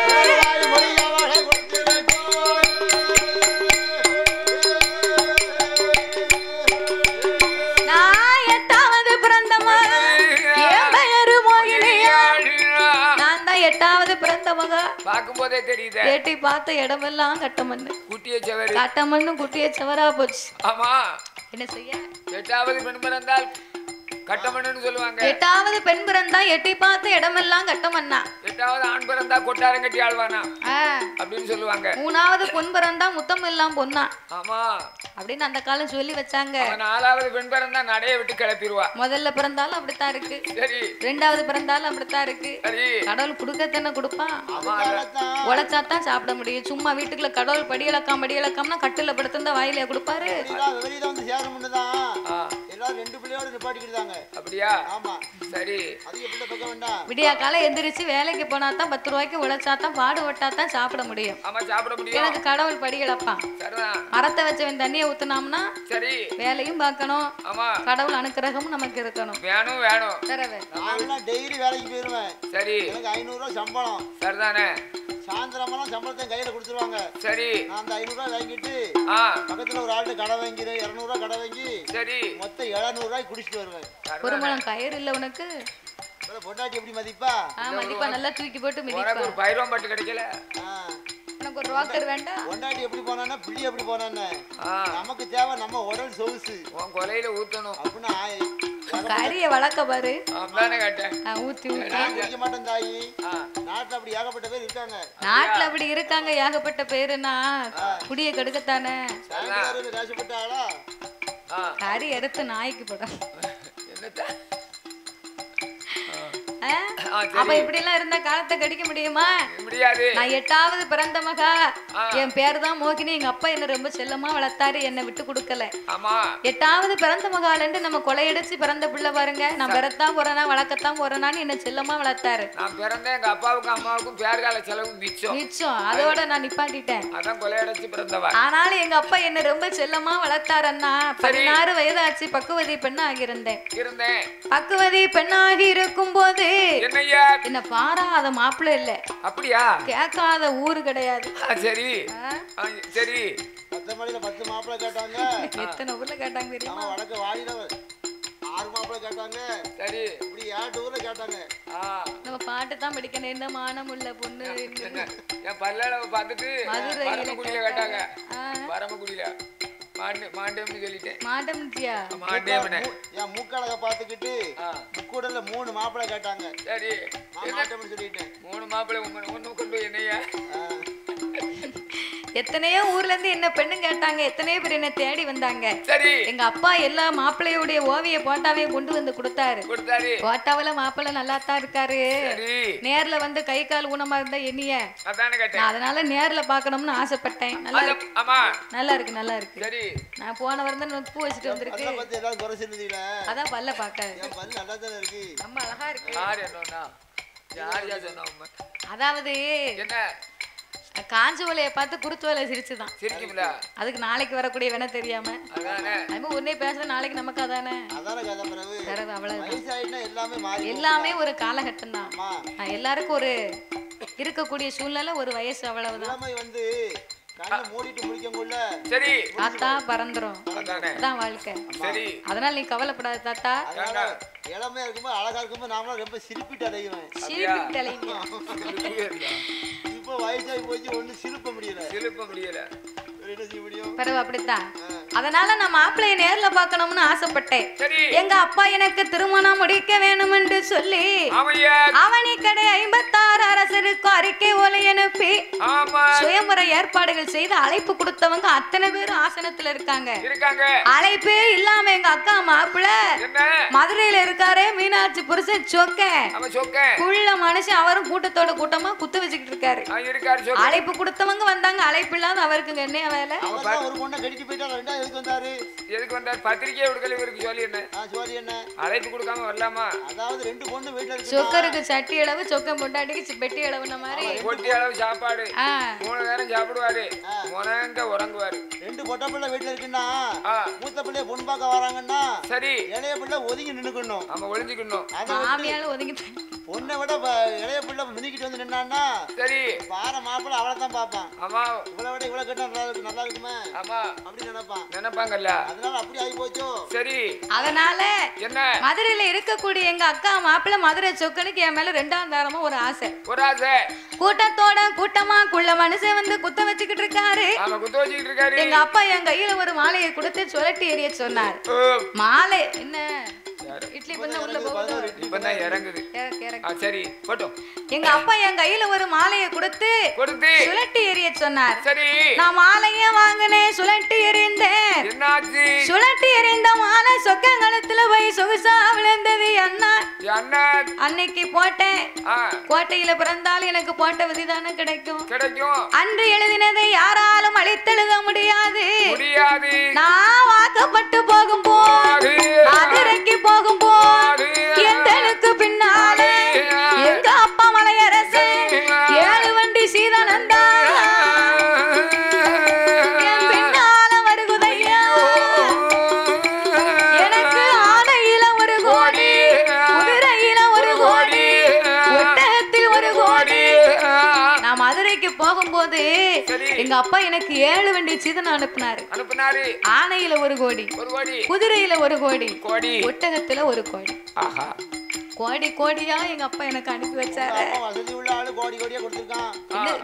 நான் 8வது பிறந்த மகன். என் பெயரு மோகினியா. நான் தான் 8வது பிறந்த மகா. பாக்கும்போதே தெரியுது. ஏட்டி பார்த்த இடமெல்லாம் கட்டமண்ணு குட்டிய செவரு. கட்டமண்ணு குட்டிய செவரா போச்சு. ஆமா, என்ன செய்ய? 8வது பெண் பிறந்தால் கட்டமண்ணுன்னு சொல்லுவாங்க. 8வது பெண் பிறந்தா எட்டி பார்த்த இடமெல்லாம் கட்டமண்ணா. 8வது ஆண் பிறந்தா கொட்டாரம் கட்டி ஆழ்வானா அப்படின்னு சொல்லுவாங்க. 3வது பொன் பிறந்தா முத்தம் எல்லாம் பொன்னா. ஆமா அப்படின்னு அந்த காலம் சொல்லி வச்சாங்க. 4வது பெண் பிறந்தா நடைய விட்டு கிளப்பிடுவா. முதல்ல பிறந்தாலும் அப்படித்தான் இருக்கு. சரி. 2வது பிறந்தாலும் அப்படித்தான் இருக்கு. சரி. கடவுள் குடுக்கத்தானே கொடுப்பான். உழைச்சாதான் சாப்பிட முடியும். சும்மா வீட்டுக்குள்ள கடவுள் படி இழக்காம்னா கட்டுல படுத்திருந்தா வாயில கொடுப்பாரு. அப்படியா? ஆமா. சரி. விடியா காலை எந்திரிச்சு வேலைக்கு போனா தான் 10 ரூபாய்க்கு உழைச்சாதான் பாடுபட்டாதான் சாப்பிட முடியும். ஆமா சாப்பிட முடியும். எனக்கு கடவுள் படி இழப்பான். மரத்தை வச்சவன் தண்ணியை ஊத்துனாம்னா சரி வேலையும் பார்க்கணும். ஆமா கடவுள் அனுக்கிரகமும் நமக்கு இருக்கணும். வேணும் டெய்லி வேலைக்கு போயிருவேன். சரி. எனக்கு 500 ரூபாய் சம்பளம். சரிதானே. சாயந்தரமெல்லாம் சம்பளத்தை கையில கொடுத்துருவாங்க. சரி. நான் அந்த 500 ரூபாய் வாங்கிட்டு பக்கத்துல ஒரு ஆள்கிட்ட கடை வாங்கிறேன். 200 ரூபாய் கடை வாங்கி சரி மொத்தம் 700 ரூபாய் குடிச்சிட்டு வருவேன். ஒரு முழம் கயிறு இல்ல உனக்கு? பொண்டாட்டி எப்படி மதிப்பா? மதிப்பா நல்லா தூக்கி போட்டு மிதிப்பா. ஒரு பைரோம் பட்டு கிடைக்கல. எனக்கு ஒரு ரோக்கர் வேண்டாம். பொண்டாட்டி எப்படி போனானா பிள்ளை எப்படி போனானே நமக்கு தேவை நம்ம உடல் சொகுசு. உன் கொலையில ஊத்தணும் அப்படின்னா கறியை வளர்க்க பாரு. அப்படியே கேட்டேன். ஊத்தி ஊத்தி குடிக்க மாட்டேன் தாயி. நாட்டுல அப்படி ஏகப்பட்ட பேர் இருக்காங்க. நாட்டுல அப்படி இருக்காங்க ஏகப்பட்ட பேருனா குடிய கெடுக்கத்தானே. காசுப்பட்டாளா கறி எடுத்து நாய்க்கு போடும். என்னத்த அப்ப இப்படி எல்லாம் இருந்த காலத்தை கடிக்க முடியுமா? முடியாது. நான் 8வது பிறந்த மகா. என் பேரு தான் மோகினி. எங்க அப்பா என்ன ரொம்ப செல்லமா வளர்த்தாரு. என்ன விட்டு கொடுக்கல. ஆமா 8வது பிறந்த மகாலண்டு நம்ம கொலையடிச்சு பிறந்த பிள்ளை பாருங்க. நான் பிறத்தான் போறேனா வளர்க்கத்தான் போறேனான்னு என்ன செல்லமா வளர்த்தாரு. நான் பிறந்தேன் எங்க அப்பாவுக்கும் அம்மாவுக்கும் பேர்கால செலவு மிச்சம். அதோட நான் நிப்பாட்டிட்டேன். அதான் கொலையடிச்சு பிறந்தவா. ஆனாலும் எங்க அப்பா என்ன ரொம்ப செல்லமா வளர்த்தாருன்னா 16 வயதாச்சு பக்குவதி பெண்ணா ஆகியிருந்தேன். பக்குவதி பெண்ணாகி இருக்கும் போது என்ன பாராத மாப்பிள்ளை இல்ல. அப்படியா? கேட்காத ஊரு கிடையாது. சரி சரி. 10 மணில 10 மாப்பிள்ளை கேட்டாங்க. எத்தனை ஊர்ல கேட்டாங்க தெரியுமா? வடக்கு வாடில 6 மாப்பிள்ளை கேட்டாங்க. சரி. இப்படி 8 ஊர்ல கேட்டாங்க. நம்ம பாட்டு தான் படிக்கணும். என்ன மானம் உள்ள பொண்ணு. என் பல்லளவு பார்த்துட்டு பரமக்குடியில கேட்டாங்க. பரமக்குடியில மாண்டேம்னு சொல்லிட்டேன். மாண்டேம்ட்டியா? மாண்டேம்னு. என் மூக்கழக பார்த்துக்கிட்டு முக்கூடல 3 மாப்பிள்ளை கேட்டாங்க. சரி. மாண்டேம்னு சொல்லிட்டேன். 3 மாப்பிள்ளை ஒண்ணு கொண்டு என்னையா? எத்தனையோ ஊர்ல இருந்து என்ன பெண்ணு கேட்டாங்க. எத்தனையோ பேர் என்ன தேடி வந்தாங்க. சரி. எங்க அப்பா எல்லா மாப்பிள்ளையுடைய ஓவிய போட்டாவே கொண்டு வந்து கொடுத்தாரு. போட்டாவில மாப்பிள்ளை நல்லா தான் இருக்காரு. நேர்ல வந்து கை கால் ஊனமா இருந்தா என்னைய அதனால நேர்ல பாக்கணும்னு ஆசைப்பட்டேன். நல்லா இருக்கு நல்லா இருக்கு. நான் போன வருடம் பூ வச்சுட்டு வந்திருக்கு. அதான் பல்ல பாக்காது. ரொம்ப அழகா இருக்கு. அதாவது காஞ்ச வலையை பார்த்து குருத்து வலை சிரிச்சுதான். அதுக்கு நாளைக்கு வரக்கூடிய வேணா தெரியாம ஒன்னே பேசுற நாளைக்கு நமக்கு அதானே. எல்லாமே ஒரு காலகட்டம் தான். எல்லாருக்கும் ஒரு இருக்கக்கூடிய சூழ்நிலை ஒரு வயசு அவ்வளவுதான். சரி தாத்தா பறந்துரும். அதான் வாழ்க்கை. அதனால நீ கவலைப்படாத தாத்தா. இளமையா இருக்கும்போது அழகா இருக்கும்போது நாமளும் ரொம்ப சிரிப்பிட்டு அடையுவேன். இப்போ வயசாகி போச்சு ஒன்னும் சிரிப்ப முடியல. பிறகு அப்படித்தான். அதனால நான் மாப்பிள்ளைய நேர்ல பாக்கணும்னு ஆசைப்பட்டேன். எங்க அப்பா எனக்கு திருமணம் முடிக்க வேணும் என்று சொல்லி அவனி கடை 56 அரசருக்கு அறிக்கை ஒலை அனுப்பி சுயமுறை ஏற்பாடுகள் செய்து அழைப்பு கொடுத்தவங்க அத்தனை பேரும் ஆசனத்துல இருக்காங்க. அழைப்பே இல்லாம எங்க அக்கா மாப்பிள்ள மதுரையில இருக்காரு. மீனாட்சி புருஷன் குள்ள மனுஷன். அவரும் கூட்டத்தோட கூட்டமா குத்து வச்சுக்கிட்டு இருக்காரு. அழைப்பு கொடுத்தவங்க வந்தாங்க. அழைப்பு இல்லாத அவருக்கு என்ன வேலை? ஒரு பொண்ணை கடிச்சு போயிட்டா. ரெண்டாவது எதுக்கு வந்தாரு? பத்திரிகை விடுக்கல இவருக்கு சொல்லி என்ன அழைப்பு கொடுக்காம வரலாமா? அதாவது 2 பொண்ணு வீட்டுல இருக்கு. சொக்கருக்கு சட்டி அளவு, சொக்கம் பொண்டாட்டிக்கு பெட்டி அளவுன மாதிரி பொட்டி அளவு சாப்பாடு 3 நேரம் சாப்பிடுவாரு. உணங்க உறங்குவாரு. 2 பொட்ட பிள்ளை வீட்டுல இருக்குன்னா மூத்த பிள்ளைய பொண்ணு பார்க்க வராங்கன்னா சரி இளைய பிள்ளை ஒதுங்கி நின்னுக்கணும். நம்ம ஒளிஞ்சுக்கணும். மாமியால ஒதுங்கி பொண்ணை விட இளைய பிள்ளை மினிக்கிட்டு வந்து நின்னான்னா சரி வார மாப்பிள்ளை அவளை தான் பார்ப்பான். ஆமா இவளை விட இவ்வளவு கேட்டா நல்லா இருக்குமே. ஆமா அப்படி நினைப்பாங்கல்ல. அதனால அப்படி ஆகி போச்சோ. சரி அதனால என்ன மதுரையில இருக்கக்கூடிய எங்க அக்கா மாப்பிள்ள மதுரை சொக்கனுக்கு என் மேல 2ஆம் தாரமா ஒரு ஆசை. கூட்டத்தோட கூட்டமா குள்ள மனுஷன் வந்து குத்த வச்சுக்கிட்டு இருக்காரு. எங்க அப்பா என் கையில ஒரு மாலையை கொடுத்து சுழட்டி எறிய சொன்னார். மாலை என்ன இட்லி பண்ண உள்ள போகுது இப்பதான் இறங்குது. சரி போட்டும். எங்க அப்பா என் கையில ஒரு மாலையை கொடுத்து சுழட்டி எறிய சொன்னார். சரி நான் மாலைய வாங்கினேன், சுழட்டி எறிந்தேன். என்னாச்சு? சுழட்டி எறிந்த மாலை சொக்கங்களத்துல போய் சொகுசா விழுந்தது. அண்ணா அன்னைக்கு போட்டேன். கோட்டையில பிறந்தாலும் எனக்கு போட்ட விதிதானே கிடைக்கும். அன்று எழுதினதை யாராலும் அழித்தெழுத முடியாது. நான் வாக்கப்பட்டு போகும்போது மதுரைக்கு போகும்போது எந்தனுக்கு பின்னாலே எங்க அப்பா மலையரசு 7 வண்டி சீதானந்தா என் பின்னால வருகுதையா. எனக்கு ஆடையில ஒரு கோடி, குதிரையில ஒரு கோடி, ஒட்டகத்தில் ஒரு கோடி. நான் மதுரைக்கு போகும்போது எங்க அப்பா எனக்கு 7 வண்டி சீதனை அனுப்புனாரு. ஆணையில ஒரு கோடி, குதிரையில ஒரு கோடி, ஒட்டகத்துல ஒரு கோடி. கோடி கோடியா எங்க அப்பா எனக்கு அனுப்பி வச்சாரு.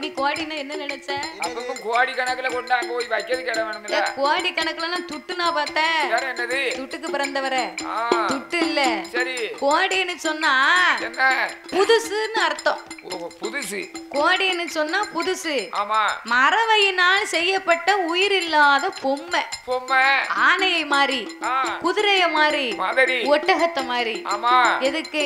நீ கோடினா என்ன நினைச்ச? கோடி கணக்குல கொண்டாங்க போய் வைக்கிறது கிட வேணும்ல. கோடி கணக்குல துட்டு நான் பார்த்தேன். துட்டுக்கு பிறந்தவர துட்டு இல்ல. சரி கோடின்னு சொன்னா புதுசுன்னு அர்த்தம். புதுசு கோடின்னு சொன்னா புதுசு. ஆமா. மரவையினால் செய்யப்பட்ட உயிர் இல்லாத பொம்மை. ஆனையை மாறி, குதிரைய மாறி, ஒட்டகத்தை மாறி. எதுக்கு?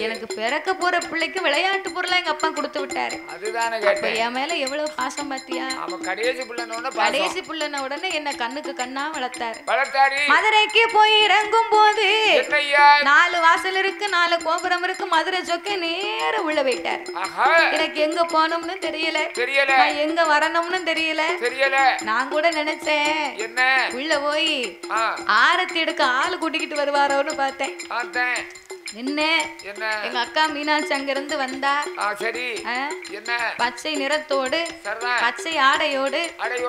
எனக்கு பிறக்க போற பிள்ளைக்கு விளையாட்டு பொருளா எங்க அப்பா கொடுத்து விட்டாரு. அதுதானே என் மேல எவ்வளவு பாசம் பாத்தியா? கடைசி புள்ளன உடனே என்ன கண்ணுக்கு கண்ணா வளர்த்தாரு. மதுரைக்கு போய் இறங்கும் போது 4 வாசல் இருக்கு, 4 கோபுரம் இருக்கு. மதுரை சொக்க நேர உள்ள போயிட்டாரு. எனக்கு எங்க போனோம்னு தெரியல, நான் எங்க வரணும்னு தெரியல. நான் கூட நினைச்சேன் உள்ள போய் ஆரத்தி எடுக்க ஆளு கூட்டிக்கிட்டு வருவாரோன்னு பார்த்தேன். என்ன எங்க அக்கா மீனாட்சி அங்க இருந்து வந்தா. சரி பச்சை நிறத்தோடு, பச்சை ஆடையோடு,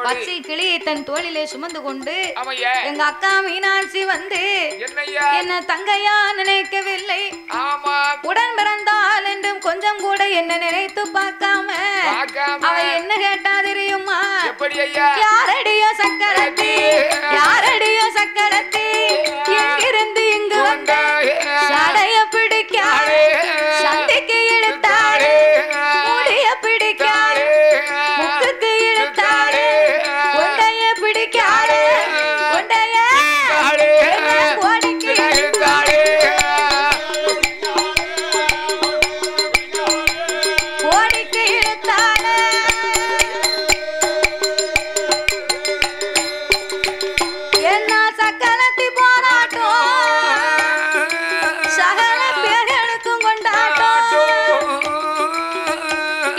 பச்சை கிளியை தன் தோளிலே சுமந்து கொண்டு எங்க அக்கா மீனாட்சி வந்து என்ன தங்கையா நினைக்கவில்லை. உடன் பிறந்தால் என்றும் கொஞ்சம் கூட என்ன நினைத்து பார்க்காம அவ என்ன கேட்டா தெரியுமா? யாரடியோ சக்கரத்தி, யாரடியோ சக்கரத்தி, எங்கிருந்து இங்கு வந்த சடைய பிடிக்காடு, சந்தைக்கு இழுத்தாடு, முடிய பிடிக்காடு, முக்குக்கு இழுத்தாடு, ஒண்டைய பிடிக்காடு, ஒண்டைய கோடிக்கு இழுத்தாடு, கோடிக்கு இழுத்தாடு. என்ன சக்கரத்தி போராட்டம், சகல பேர்களுக்கும் கொண்டாட்டம்.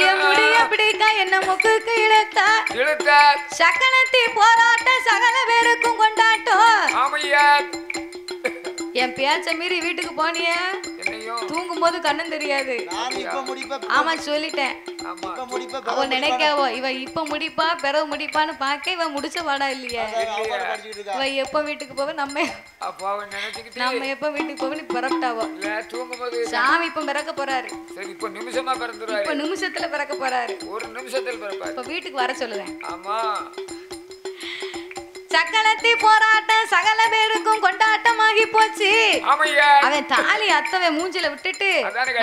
என் முடிய பிடிக்க என்ன முக்குக்கு இழுத்தா சக்கனத்தி போராட்டம், சகல பேருக்கும் கொண்டாட்டம். என் பேச்ச மீறி வீட்டுக்கு போனிய தூங்கும் போது கண்ணும் தெரியாது. ஆமா சொல்லிட்டேன். அவ நினைக்காவோ இவ இப்ப முடிப்பா பிறகு முடிப்பான்னு பாக்க இவ முடிச்ச வாடா இல்லையா? இவ எப்ப வீட்டுக்கு போவ, நம்ம எப்ப வீட்டுக்கு போவ பிறப்பிட்டாவோ. சாமி இப்ப பிறக்க போறாரு. இப்ப நிமிஷத்துல பிறக்க போறாரு. இப்ப வீட்டுக்கு வர சொல்லுறேன். சக்கலத்தி போராட்டம் சகல பேருக்கும் கொண்டாட்டமாகி போச்சு. அவன் தாலி அத்தவை மூஞ்சில விட்டுட்டு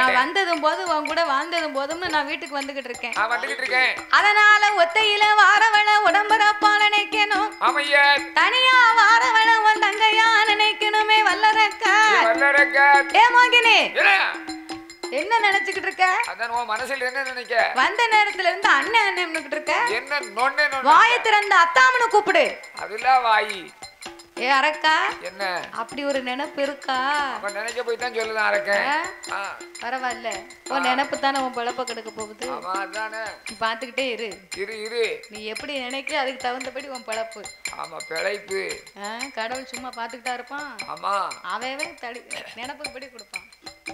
நான் வந்ததும் போது உன் கூட வாழ்ந்ததும் போதும்னு நான் வீட்டுக்கு வந்துகிட்டு இருக்கேன். அதனால ஒத்தையில வாரவள உடம்பரப்பா நினைக்கணும், தனியா வாரவள உன் தங்கையா நினைக்கணுமே. வல்லரக்கா ஏ மோகினி என்ன நினைச்சுக்கிட்டு இருக்க? அதான் உன் மனசுல என்ன நினைக்க? வந்த நேரத்துல இருந்து அண்ணன் அண்ணன்னுக்கிட்டு இருக்க. என்ன நொண்ணே நொண்ணே? வாயை திறந்து அத்தாமனு கூப்பிடு. அதுல வாயி. ஏ அரக்கா என்ன அப்படி ஒரு நினைப்பு இருக்கா? அப்ப நினைக்க போய் தான் சொல்லுதான் அரக்கேன். பரவாயில்ல, உன் நினைப்பு தானே உன் பழப்ப கெடுக்க போகுது. ஆமா அதானே. நீ பாத்துக்கிட்டே இரு. நீ எப்படி நினைக்கிற அதுக்கு தகுந்தபடி உன் பழப்பு. ஆமா பிழைப்பு. கடவுள் சும்மா பாத்துக்கிட்டா இருப்பான். ஆமா அவன் தடி நினைப்புக்கு படி கொடுப்பான்.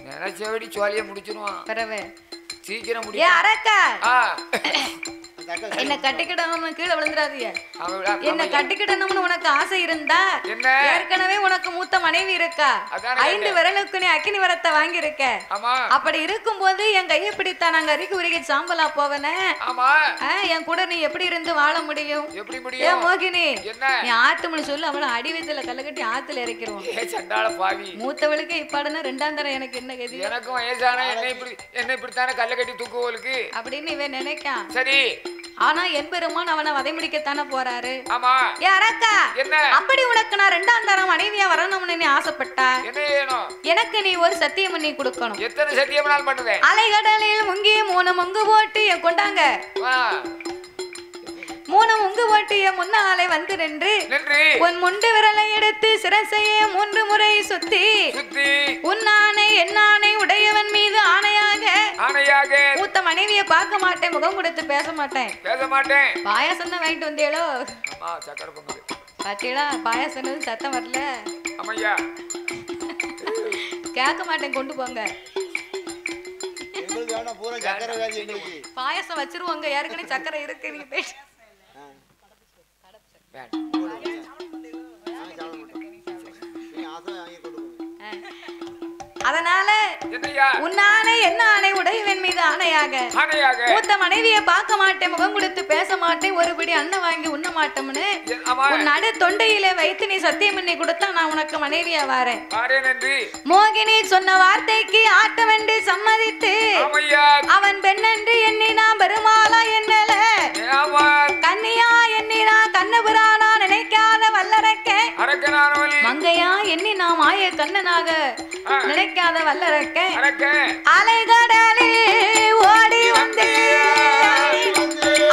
நினைச்சபடி சோழிய முடிச்சிருவான். பரவே சீக்கிரம் முடியும். ஏ அரக்கா என்ன கட்டிக்கிடணும்னு கீழே விழுந்துடாதீங்க. என்ன கட்டிக்கிடணும்னு உனக்கு ஆசை இருந்தா ஏற்கனவே உனக்கு மூத்த மனைவி இருக்கா, 5 விரலுக்கு நீ அக்கினி வரத்தை வாங்கி இருக்க. அப்படி இருக்கும் போது என் கையை பிடித்தா நாங்க அரிக்கு உருகி சாம்பலா போவனே, என் கூட நீ எப்படி இருந்து வாழ முடியும்? ஏன் மோகினி நீ ஆத்துமணி சொல்லு, அவளை அடிவயத்துல கல்ல கட்டி ஆத்துல இறக்கிடுவோம். மூத்தவளுக்கு இப்பாடுனா 2ஆம் தரம் எனக்கு என்ன கதி? எனக்கும் வயசான என்ன இப்படித்தானே கல்ல கட்டி தூக்குவோளுக்கு அப்படின்னு இவன் நினைக்கான். சரி, ஆனா என் பெருமான் அவனை வதைமுடிக்கத்தானே போறாரு. ஆமா யாராக்கா என்ன அப்படி உனக்கு நான் 2ஆம் தரம் மனைவியா வரணும்னு நீ ஆசைப்பட்டா என்ன வேணும்? எனக்கு நீ ஒரு சத்தியம் பண்ணி கொடுக்கணும். எத்தனை சத்தியம்னாலும் பண்ணுவேன். அலைகடலில் முங்கி 3 முங்கு போட்டு கொண்டாங்க, 3 முங்கு போட்டு முன்னாலே வந்து நின்று உன் முண்டு விரலை எடுத்து சிரசையே 3 முறை சுத்தி உன்னானை என்னானை உடையவன் மீது ஆணையாக மூத்த மனைவியை பார்க்க மாட்டேன், முகம் கொடுத்து பேச மாட்டேன். பாயாசம் தான் வாங்கிட்டு வந்தேளோ? பாத்தீங்களா, பாயாசம் சத்தம் வரல. கேட்க மாட்டேன், கொண்டு போங்க. பாயாசம் வச்சிருவாங்க, ஏற்கனவே சக்கரை இருக்கு. நீங்க போயிட்டு அதனால உன்னானை என்ன ஆணை உடையவன் மீது ஆணையாக மூத்த மனைவியை பார்க்க மாட்டேன், முகம் கொடுத்து பேச மாட்டேன், ஒருபடி அண்ணன் வாங்கி உண்ண மாட்டோம்னு உன் நடு தொண்டையில வைத்து நீ சத்தியம் பண்ணி கொடுத்தா நான் உனக்கு மனைவியா வாரேன். மோகினி சொன்ன வார்த்தைக்கு ஆட்டவென்று சம்மதித்து அவன் பெண்ணென்று எண்ணி நான் பெருமாளா என்னல கன்னியா எண்ணி நான் கண்ணபுரானா நினைக்காத வல்லரக்க மங்கையா எண்ணி நான் மாய கண்ணனாக நினைக்காத வல்லரக்க அலைகடலில் ஓடி வந்து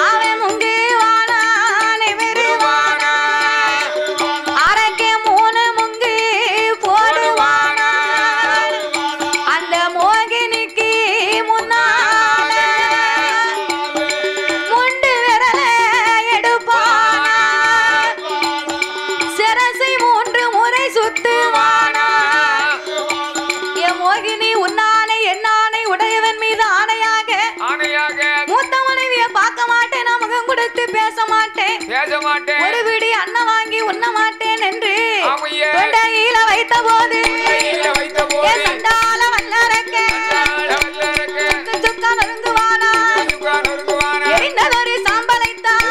அவன் முங்கி வானானை வெறுவானா அரக்க 3 முங்கி போடுவானா அந்த மோகினிக்கு முன்னால முண்டு விரல எடுப்பானா சிரசை 3 முறை சுத்துவானா. மோகினி உன்னானை என்னானை உடையவன் மீது ஆணையாக மூத்த மனைவியை பார்க்க மாட்டேன், நான் முகம் கொடுத்து பேச மாட்டேன், ஒரு விடி அண்ணன் வாங்கி உண்ண மாட்டேன் என்று தொண்டையில வைத்த போது சண்டால வல்லரக்க சுக்கா நொறுங்குவானா எரிந்ததொரு சாம்பலைத்தான்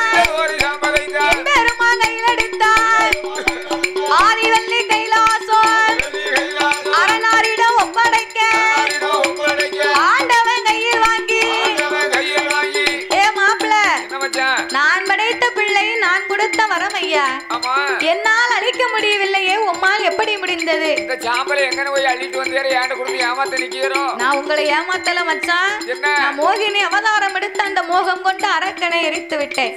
பெருமா கையில் அடித்தார் ஆதிவல்லி கைலாசம் அரணாரிடம் ஒப்படைக்க ஆண்டவன் கையில் வாங்கி ஏ மாப்பிள்ள நான் படைத்த பிள்ளை நான் கொடுத்த வரம் ஐயா, என்னால் அழிக்க முடியவில்லையே, உம்மால் எப்படி முடிந்தது? நான் உங்களை ஏமாத்தல மச்சான், நான் மோகினி அவதாரம் எடுத்து அந்த மோகம் கொண்டு அரக்கனை எரித்து விட்டேன்.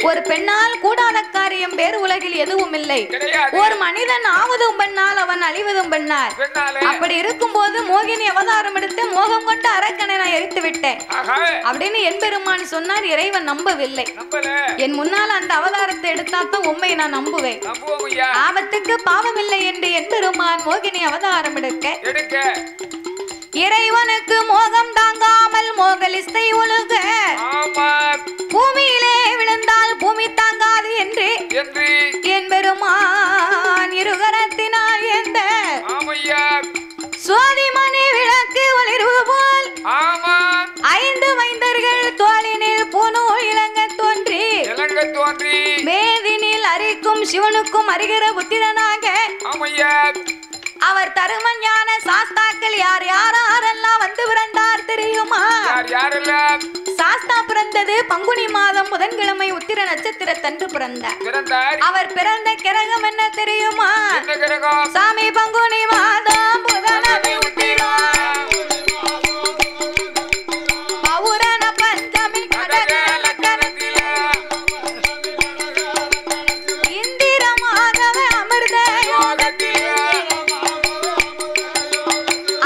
ஒரு பெண்ணால் கூடாத காரியம் வேறு உலகில் எதுவும் இல்லை. ஒரு மனிதன் ஆவதும் பெண்ணால் அவன் அழிவதும் பெண்ணால். அப்படி இருக்கும் போது மோகினி அவதாரம் எடுத்து மோகம் கொண்டு அரக்கனை நான் எரித்து விட்டேன் அப்படின்னு என் பெருமான் சொன்னார். இறைவன் நம்பவில்லை. என் முன்னால் அந்த அவதாரத்தை எடுத்தாத்தான் உண்மை நான் நம்புவேன். ஆபத்துக்கு பாவம் இல்லை என்று என் பெருமான் மோகினி அவதாரம் எடுக்க இறைவனுக்கு மோகம் தாங்காமல் மோகலிஸ்தை ஒழுக பூமியிலே விழுந்தால் பூமி தாங்காது என்று என் பெருமான் இருகரத்தினால் எந்த சோதிமணி விளக்கு ஒளிர்வு போல் 5 மைந்தர்கள் தோளினில் பூநூல் இளங்க தோன்றி மேதினில் அரிக்கும் சிவனுக்கும் அறிகிற புத்திரனாக அவர் தருமஞான சாஸ்தாக்கள் யார் யாரெல்லாம் வந்து பிறந்தார் தெரியுமா? சாஸ்தா பிறந்தது பங்குனி மாதம் புதன்கிழமை உத்திர நட்சத்திரத்தன்று பிறந்தார். அவர் பிறந்த கிரகம் என்ன தெரியுமா? சாமி பங்குனி மாதம் புதனமை உத்திரம் பௌரண பஞ்சமி கடகலக்கணத்தில இந்திரமாகவ அமிர்த யோகத்தில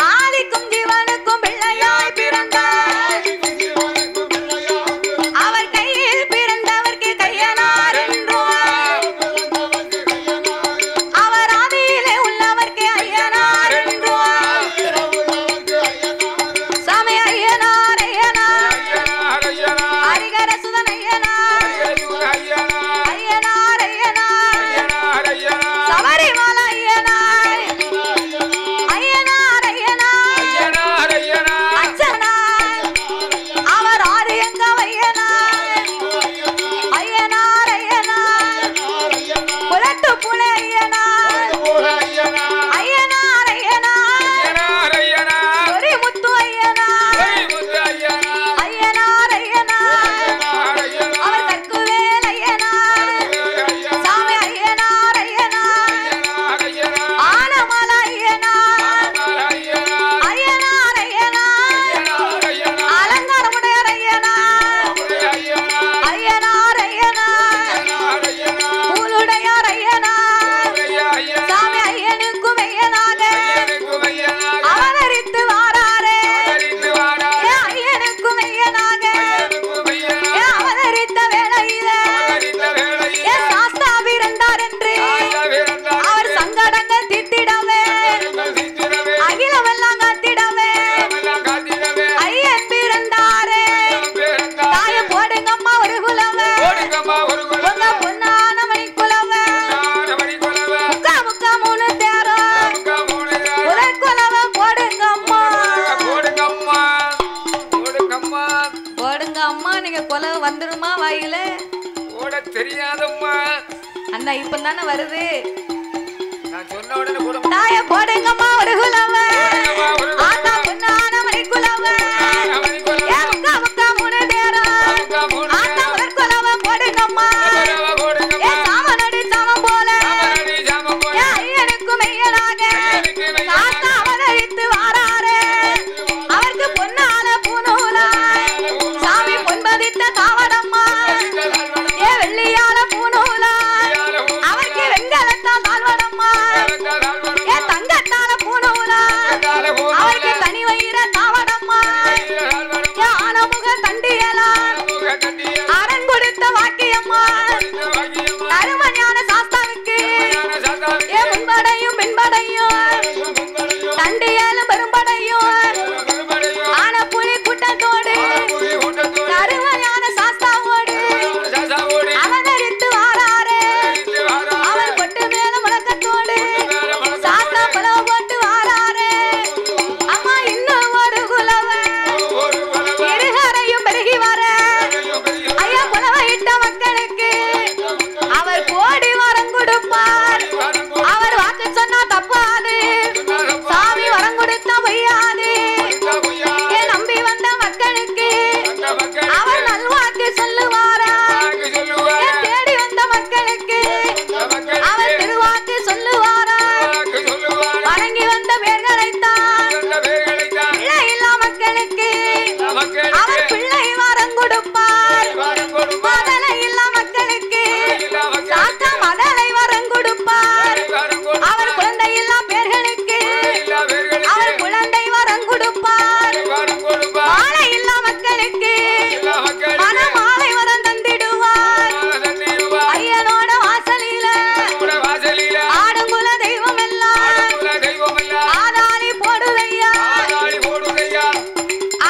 ஆதிக்கும் ஜீவனுக்கும் பிள்ளையாய் பிறந்தார். அவர் கையில் பிறந்தவர்க்கு கையனார் என்றும் அவர் ஆதியிலே உள்ளவர்க்கு ஐயா தெரியாதம்மா. அண்ணா இப்ப தானே வருது. நான் சொன்ன உடனே கூட தாய போடுங்கம்மா ஒரு குலவ ஆத்தா பொண்ணான மணி குலவ முக்கா முக்கா மூணு தேரா ஆத்தா முதற் குலவ போடுங்கம்மா ஏ சாமனடி சாமம் போல ஏ ஐயனுக்கும் மெய்யனாக ஆத்தா அவதரித்து வாராரே அவருக்கு பொன்னால பூநூலா சாமி பொன்பதித்த தாவடம்மா ஏ வெள்ளியால பூநூலா அவருக்கு வெங்கலத்தான் தாழ்வடம்மா ஏ தங்கத்தால பூநூலா அவருக்கு தனி வயிற தாவடம்மா ஏ ஆனமுக தண்டியலா அரண் கொடுத்த வாக்கியம்மா அருமஞான சாஸ்தாவுக்கு ஏ முன்படையும் பின்படையும் தண்டியலும் பெரும்படையும் ஆன புலி கூட்டத்தோடு அருமஞான சாஸ்தாவோடு அவதரித்து வாராரே அவர் கொட்டு மேல முழக்கத்தோடு சாத்தா பலவ போட்டு வாராரே அம்மா இன்னும் ஒரு குலவ இருகரையும் பெருகி வர ஐயா குலவ இட்ட மக்களுக்கு அவர் கோடி வரம் கொடுப்பார் அவர் வாக்கு சொன்னா தப்பாது சாமி வரம் கொடுத்தா பொய்யாது ஏன் நம்பி வந்த மக்களுக்கு அவர் நல்வாக்கு சொல்லுவாரா ஏன் தேடி வந்த மக்களுக்கு அவர் திருவாக்கு சொல்லுவாரா வணங்கி வந்த பேர்களைத்தான் பிள்ளை இல்லா மக்களுக்கு அவர் பிள்ளை வரம் கொடுப்பார் மதலை இல்லா மக்களுக்கு சாத்தா மதலை வரம் கொடுப்பார் அவர் குழந்தை இல்லா பேர்களுக்கு அவர் குழந்தை வரம் கொடுப்பார் மாலை இல்லா மக்களுக்கு மனமாலை வரம் தந்திடுவார் ஐயனோட வாசலில ஆடுங்குல தெய்வம் எல்லாம் ஆதாரி போடுதையா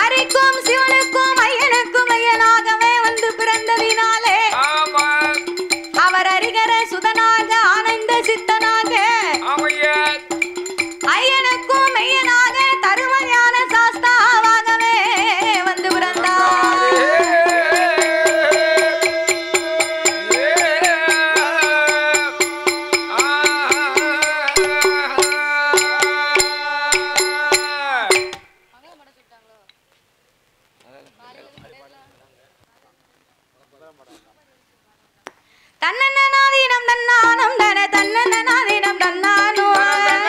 அரிக்கும் சிவனுக்கும் ஐயனுக்கும் ஐயனாகவே வந்து பிறந்ததினாலே அவர் அரிகர சுதனாக ஆனந்த சித்தனாக ஐயனுக்கும் மெய்யனாக தருமஞான சாஸ்தாவாகவே வந்து பிறந்தார். தன்னன்னாதீனம் தன்னானம் தன தன்னன்னாதீனம் தன்னானோ தன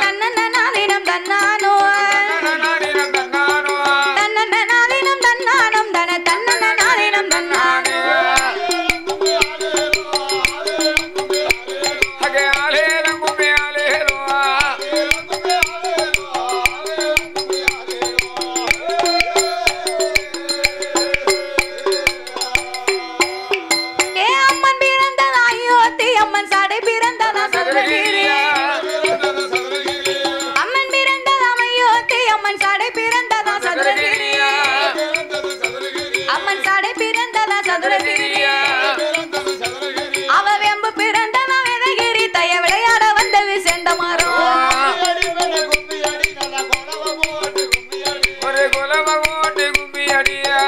தன்னன்னாதீனம் தன்னானோ தன்னன்னாதீனம் தன்னானம் தன தன்னன்னாதீனம் தன்னானோ ஏ அம்மன் பிறந்ததா அயோத்தி அம்மன் சடை பிறந்ததா சதுரகிரி அம்மன் பிறந்ததா அயோத்தி அம்மன் சடை பிறந்ததா சதுரகிரி அம்மன் சடை பிறந்ததா சதுரகிரி அவ வெம்பு பிறந்ததா வெதகிரி தய விளையாட வந்தது செண்ட மரம் ஒரு குலவ ஓட்டு கும்பி அடியா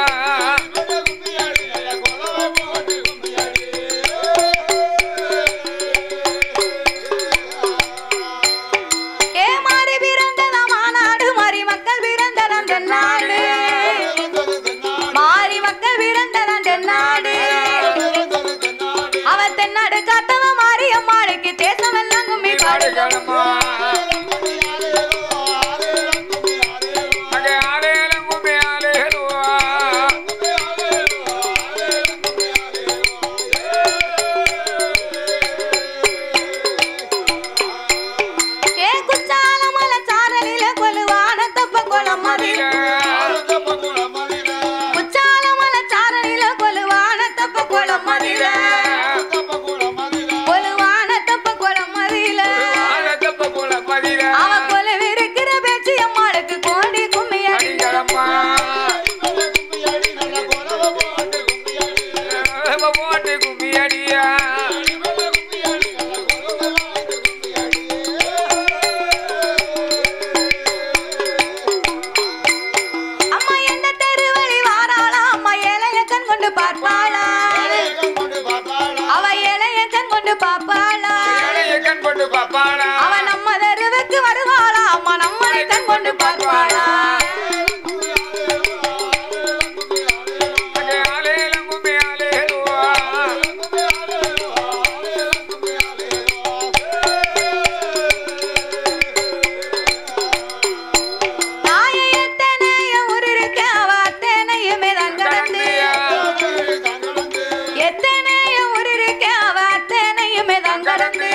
பாப்பாளா ஏழைய கண் கொண்டு பாப்பாளா அவன் நம்ம தெருவுக்கு வருவாளா அம்மா நம்மளை கண் கொண்டு பார்ப்பாளா கடந்து